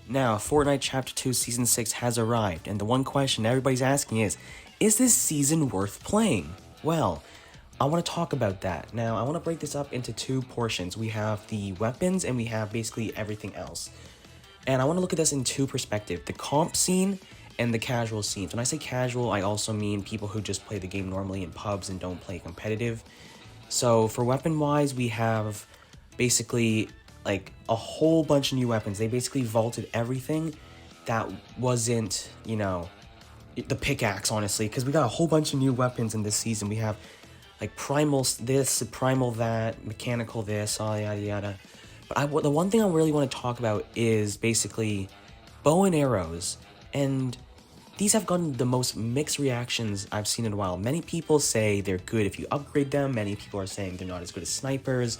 Now, Fortnite Chapter 2 Season 6 has arrived, and the one question everybody's asking is this season worth playing? Well, I want to talk about that. Now, I want to break this up into two portions. We have the weapons, and we have basically everything else. And I want to look at this in two perspectives, the comp scene and the casual scenes. When I say casual, I also mean people who just play the game normally in pubs and don't play competitive. So for weapon-wise, we have basically like a whole bunch of new weapons. They basically vaulted everything that wasn't, the pickaxe, honestly, because we got a whole bunch of new weapons in this season. We have like primal this, primal that, mechanical this, all yada yada. But the one thing I really want to talk about is basically bow and arrows, and these have gotten the most mixed reactions I've seen in a while. Many people say they're good if you upgrade them. Many people are saying they're not as good as snipers.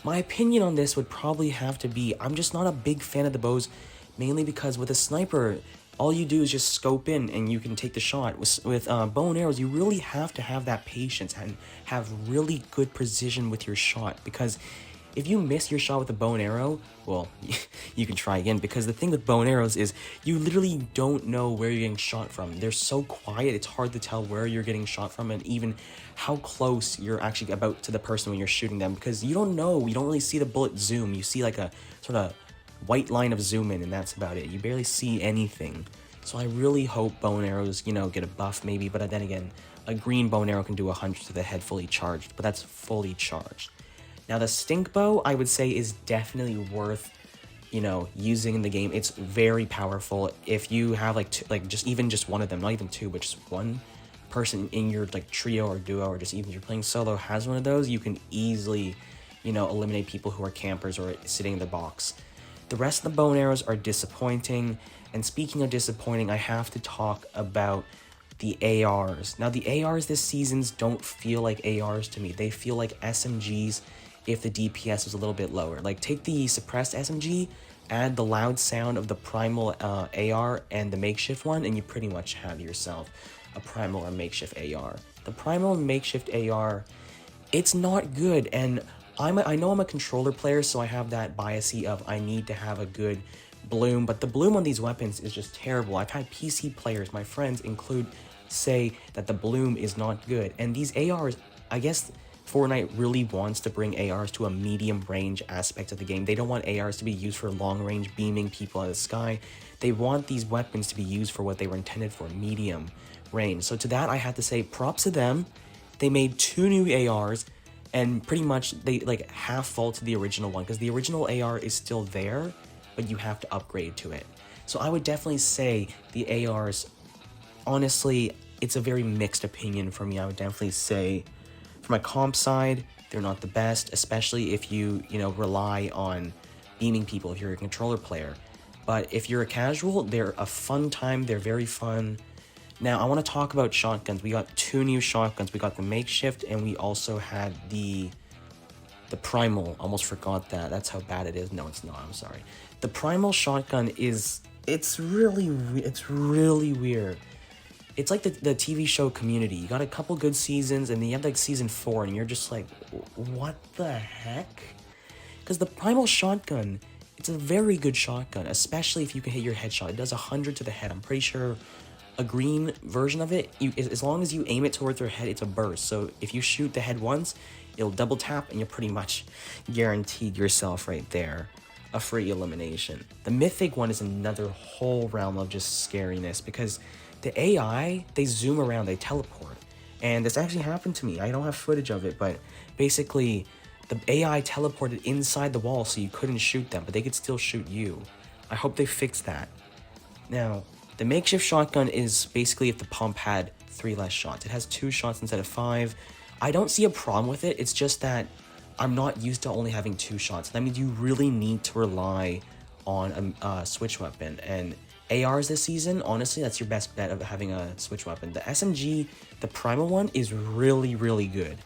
My opinion on this would probably have to be, I'm just not a big fan of the bows, mainly because with a sniper, all you do is just scope in and you can take the shot. With bow and arrows, you really have to have that patience and have really good precision with your shot, because if you miss your shot with a bow and arrow, well, you can try again, because the thing with bow and arrows is you literally don't know where you're getting shot from. They're so quiet, it's hard to tell where you're getting shot from and even how close you're actually about to the person when you're shooting them, because you don't know, you don't really see the bullet zoom. You see like a sort of white line of zoom in, and that's about it. You barely see anything. So I really hope bow and arrows, get a buff maybe, but then again, a green bow and arrow can do 100 to the head fully charged, but that's fully charged. Now, the stink bow, I would say, is definitely worth, using in the game. It's very powerful. If you have, just one of them, not even two, but just one person in your, trio or duo, or just even if you're playing solo, has one of those, you can easily, eliminate people who are campers or sitting in the box. The rest of the bow and arrows are disappointing, and speaking of disappointing, I have to talk about the ARs. Now, the ARs this season don't feel like ARs to me. They feel like SMGs if the DPS was a little bit lower. Like, take the suppressed SMG, add the loud sound of the primal AR and the makeshift one, and you pretty much have yourself a primal or makeshift AR. The primal and makeshift AR, it's not good, and I know I'm a controller player, so I have that biasy of I need to have a good bloom, but the bloom on these weapons is just terrible. I've had PC players, my friends include, say that the bloom is not good, and these ARs, I guess Fortnite really wants to bring ARs to a medium range aspect of the game. They don't want ARs to be used for long range beaming people out of the sky. They want these weapons to be used for what they were intended for, medium range. So to that, I have to say props to them. They made 2 new ARs, and pretty much they half faulted the original one, because the original AR is still there, but you have to upgrade to it. So I would definitely say the ARs, honestly, it's a very mixed opinion for me. I would definitely say from a comp side, they're not the best, especially if you, rely on beaming people if you're a controller player. But if you're a casual, they're a fun time. They're very fun. Now, I want to talk about shotguns. We got 2 new shotguns. We got the makeshift, and we also had the primal. Almost forgot that. That's how bad it is. No, it's not. I'm sorry. The primal shotgun it's really weird. It's like the TV show Community. You got a couple good seasons, and then you have season 4, and you're just like, what the heck? Because the primal shotgun, it's a very good shotgun, especially if you can hit your headshot. It does 100 to the head. I'm pretty sure a green version of it, as long as you aim it towards their head, it's a burst. So if you shoot the head once, it'll double tap, and you're pretty much guaranteed yourself right there a free elimination. The mythic one is another whole realm of just scariness, because the AI, they zoom around, they teleport. And this actually happened to me. I don't have footage of it, but basically the AI teleported inside the wall so you couldn't shoot them, but they could still shoot you. I hope they fix that. Now, the makeshift shotgun is basically if the pump had 3 less shots. It has 2 shots instead of 5. I don't see a problem with it. It's just that I'm not used to only having 2 shots. That means you really need to rely on a switch weapon, and ARs this season, honestly, that's your best bet of having a switch weapon. The SMG, the primal one, is really good.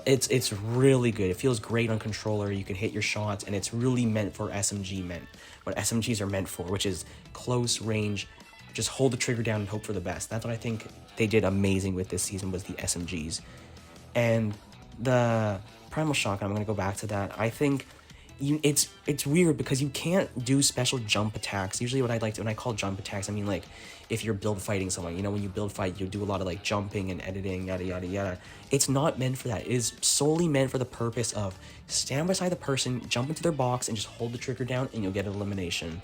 It's really good. It feels great on controller. You can hit your shots, and it's really meant for what SMGs are meant for, which is close range. Just hold the trigger down and hope for the best. That's what I think they did amazing with this season, was the SMGs. And the primal shotgun, I'm going to go back to that. I think it's weird because you can't do special jump attacks. Usually what I like to, when I call jump attacks, I mean like if you're build fighting someone, you know, when you build fight, you do a lot of like jumping and editing, yada yada yada. It's not meant for that. It is solely meant for the purpose of stand beside the person, jump into their box, and just hold the trigger down, and you'll get an elimination.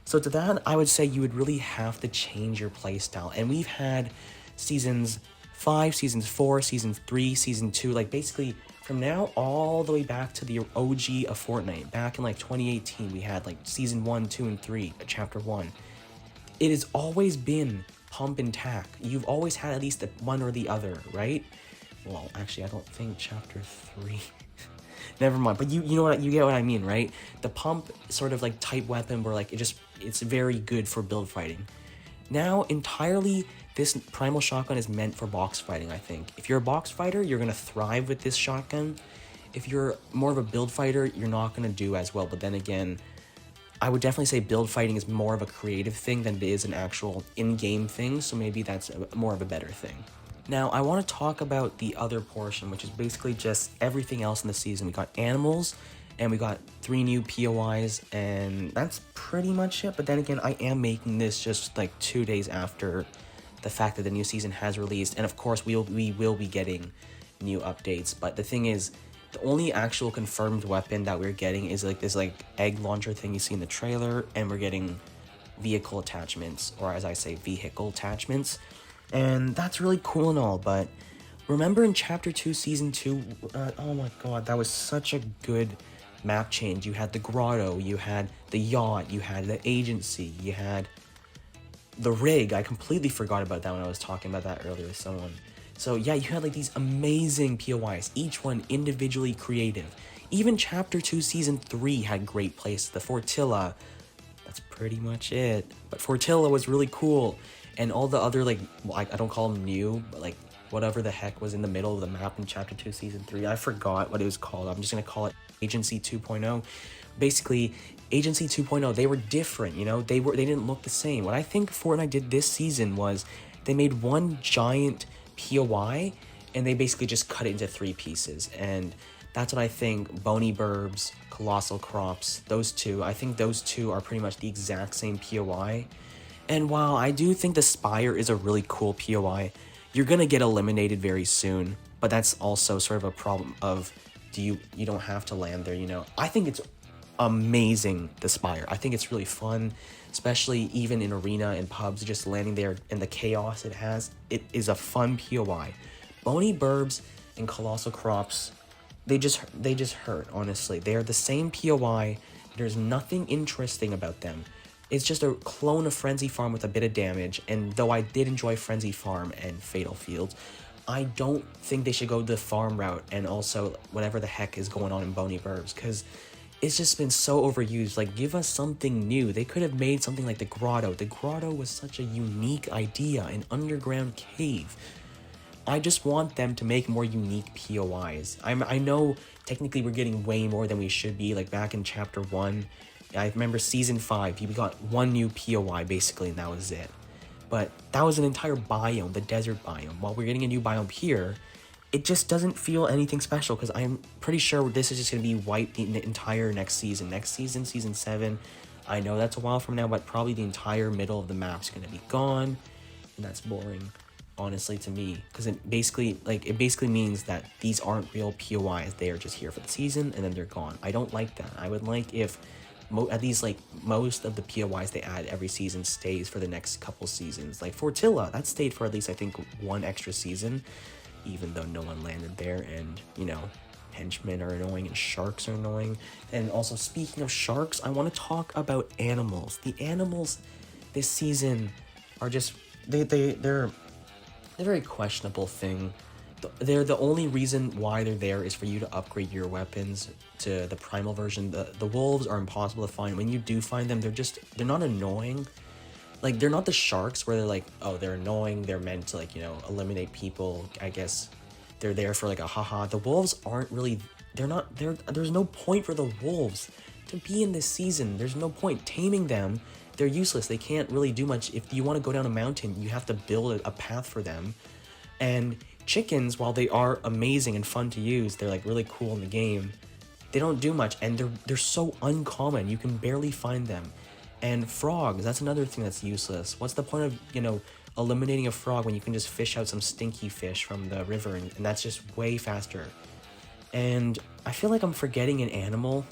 So to that, I would say you would really have to change your playstyle. And we've had seasons 5, seasons 4, season 3, season 2, like basically from now all the way back to the OG of Fortnite. Back in like 2018, we had like season 1, 2, and 3, chapter 1. It has always been pump and tack. You've always had at least the one or the other, right? Well, actually, I don't think chapter 3... Never mind, but you know what, you get what I mean, right? The pump sort of like type weapon where like it's very good for build fighting. Now, entirely, this primal shotgun is meant for box fighting, I think. If you're a box fighter, you're going to thrive with this shotgun. If you're more of a build fighter, you're not going to do as well. But then again, I would definitely say build fighting is more of a creative thing than it is an actual in-game thing. So maybe that's more of a better thing. Now, I want to talk about the other portion, which is basically just everything else in the season. We got animals, and we got 3 new POIs, and that's pretty much it. But then again, I am making this just like 2 days after the fact that the new season has released. And of course, we will be getting new updates. But the thing is, the only actual confirmed weapon that we're getting is like this like egg launcher thing you see in the trailer, and we're getting vehicle attachments, or as I say, vehicle attachments. And that's really cool and all, but remember in Chapter 2, Season 2, oh my god, that was such a good map change. You had the grotto, you had the yacht, you had the agency, you had the rig. I completely forgot about that when I was talking about that earlier with someone. So yeah, you had like these amazing POIs, each one individually creative. Even Chapter 2, Season 3 had great places. The Fortilla, that's pretty much it. But Fortilla was really cool. And all the other, like, well, I don't call them new, but, like, whatever the heck was in the middle of the map in Chapter 2, Season 3. I forgot what it was called. I'm just going to call it Agency 2.0. Basically, Agency 2.0, they were different, you know? They didn't look the same. What I think Fortnite did this season was they made one giant POI, and they basically just cut it into 3 pieces. And that's what I think Bony Burbs, Colossal Crops, those two, I think those two are pretty much the exact same POI. And while I do think the Spire is a really cool POI, you're gonna get eliminated very soon. But that's also sort of a problem of you don't have to land there, you know. I think it's amazing, the Spire. I think it's really fun, especially even in arena and pubs, just landing there and the chaos it has. It is a fun POI. Bony Burbs and Colossal Crops, they just hurt, honestly. They are the same POI. There's nothing interesting about them. It's just a clone of Frenzy Farm with a bit of damage, and though I did enjoy Frenzy Farm and Fatal Fields, I don't think they should go the farm route and also whatever the heck is going on in Bony Burbs, because it's just been so overused. Like, give us something new. They could have made something like the Grotto. The Grotto was such a unique idea, an underground cave. I just want them to make more unique POIs. I know technically we're getting way more than we should be, like back in Chapter 1. I remember Season 5, we got one new POI basically, and that was it. But that was an entire biome, the desert biome. While we're getting a new biome here, it just doesn't feel anything special, because I'm pretty sure this is just going to be wiped the entire next season. Next season, Season 7, I know that's a while from now, but probably the entire middle of the map's going to be gone, and that's boring, honestly, to me, because it basically means that these aren't real POIs. They are just here for the season, and then they're gone. I don't like that. I would like if at least like most of the POIs they add every season stays for the next couple seasons. Like Fortilla, that stayed for at least I think one extra season, even though no one landed there, and you know, henchmen are annoying and sharks are annoying. And also, speaking of sharks, I want to talk about animals. The animals this season are just they're a very questionable thing. They're the only reason why they're there is for you to upgrade your weapons to the primal version. The wolves are impossible to find. When you do find them, they're not annoying. Like, they're not the sharks where they're like, oh, they're annoying, they're meant to, like, you know, eliminate people. I guess they're there for like a haha. The wolves aren't really, there's no point for the wolves to be in this season. There's no point taming them. They're useless. They can't really do much. If you want to go down a mountain, you have to build a path for them. And chickens, while they are amazing and fun to use, they're like really cool in the game, They don't do much, and they're so uncommon. You can barely find them. And frogs, that's another thing that's useless. What's the point of, eliminating a frog when you can just fish out some stinky fish from the river, and that's just way faster. And I feel like I'm forgetting an animal.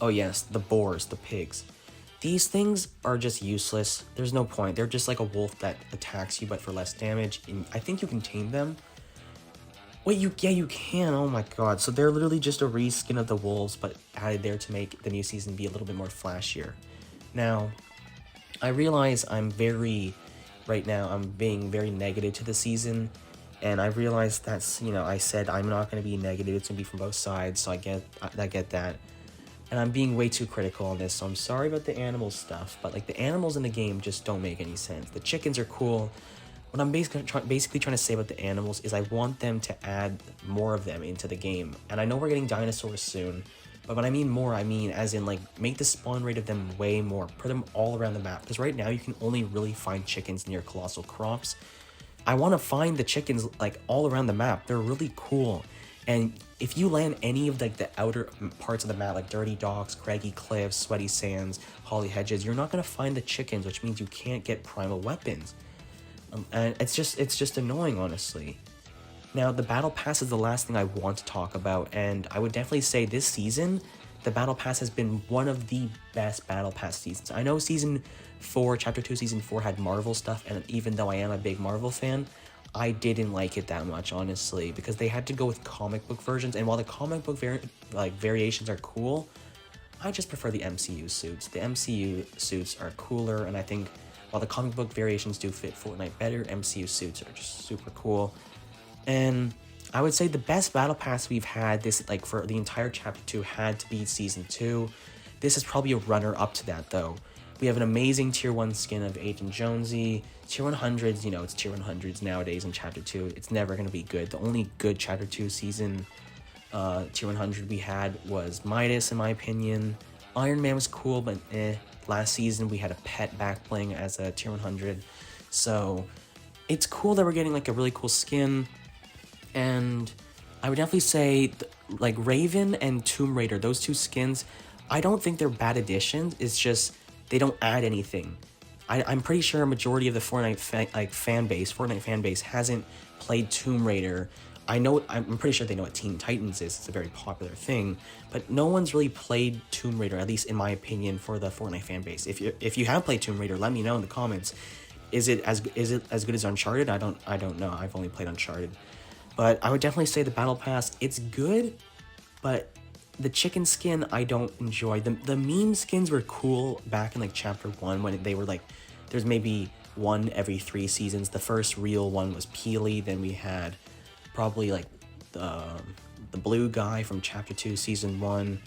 Oh yes, the boars, the pigs. These things are just useless. There's no point. They're just like a wolf that attacks you but for less damage. And I think you can tame them. Wait, you can. Oh my god. So they're literally just a reskin of the wolves, but added there to make the new season be a little bit more flashier. Now, I realize right now I'm being very negative to the season, and I realize that's, I said I'm not going to be negative. It's going to be from both sides, so I get that. And I'm being way too critical on this, so I'm sorry about the animal stuff, but like the animals in the game just don't make any sense. The chickens are cool. What I'm basically trying to say about the animals is I want them to add more of them into the game. And I know we're getting dinosaurs soon, but when I mean more, I mean as in like make the spawn rate of them way more. Put them all around the map, because right now you can only really find chickens near colossal crops. I want to find the chickens like all around the map. They're really cool. And if you land any of like the outer parts of the map, like dirty docks, craggy cliffs, sweaty sands, holly hedges, you're not going to find the chickens, which means you can't get primal weapons. And it's just annoying, honestly. Now, the Battle Pass is the last thing I want to talk about, and I would definitely say this season, the Battle Pass has been one of the best Battle Pass seasons. I know Season 4, Chapter 2, Season 4 had Marvel stuff, and even though I am a big Marvel fan, I didn't like it that much, honestly, because they had to go with comic book versions, and while the comic book variations are cool, I just prefer the MCU suits. The MCU suits are cooler, and I think while the comic book variations do fit Fortnite better, MCU suits are just super cool. And I would say the best Battle Pass we've had this, like, for the entire Chapter 2 had to be Season 2. This is probably a runner-up to that, though. We have an amazing Tier 1 skin of Agent Jonesy. Tier 100s, it's Tier 100s nowadays in Chapter 2. It's never going to be good. The only good Chapter 2 season Tier 100 we had was Midas, in my opinion. Iron Man was cool, but Last season, we had a pet back playing as a Tier 100. So, it's cool that we're getting, like, a really cool skin. And I would definitely say, like, Raven and Tomb Raider, those two skins, I don't think they're bad additions. It's just, they don't add anything. I'm pretty sure a majority of the Fortnite fan base hasn't played Tomb Raider. I'm pretty sure they know what Teen Titans is. It's a very popular thing, but no one's really played Tomb Raider, at least in my opinion, for the Fortnite fan base. If you have played Tomb Raider, let me know in the comments. Is it as good as Uncharted? I don't know. I've only played Uncharted, but I would definitely say the Battle Pass, it's good, but the chicken skin I don't enjoy. The meme skins were cool back in like Chapter 1 when they were like, there's maybe one every 3 seasons. The first real one was Peely. Then we had probably like the blue guy from Chapter 2 Season 1.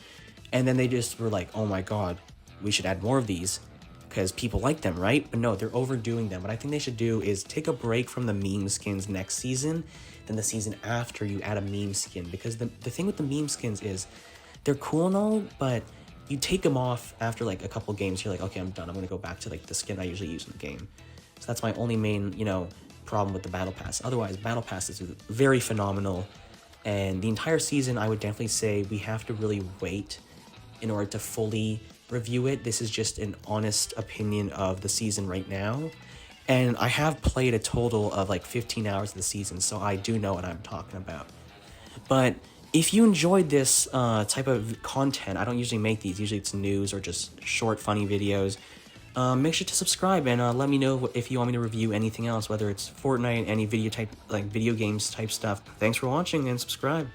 And then they just were like, oh my god, we should add more of these because people like them, right? But no, they're overdoing them. What I think they should do is take a break from the meme skins next season. Then the season after, you add a meme skin. Because the thing with the meme skins is they're cool and all, but you take them off after like a couple games. You're like, okay, I'm done. I'm going to go back to like the skin I usually use in the game. So that's my only main, problem with the Battle Pass. Otherwise, Battle Pass is very phenomenal. And the entire season, I would definitely say we have to really wait in order to fully review it. This is just an honest opinion of the season right now. And I have played a total of like 15 hours of the season, so I do know what I'm talking about. But if you enjoyed this type of content, I don't usually make these. Usually it's news or just short, funny videos. Make sure to subscribe and let me know if you want me to review anything else, whether it's Fortnite, any video games type stuff. Thanks for watching and subscribe.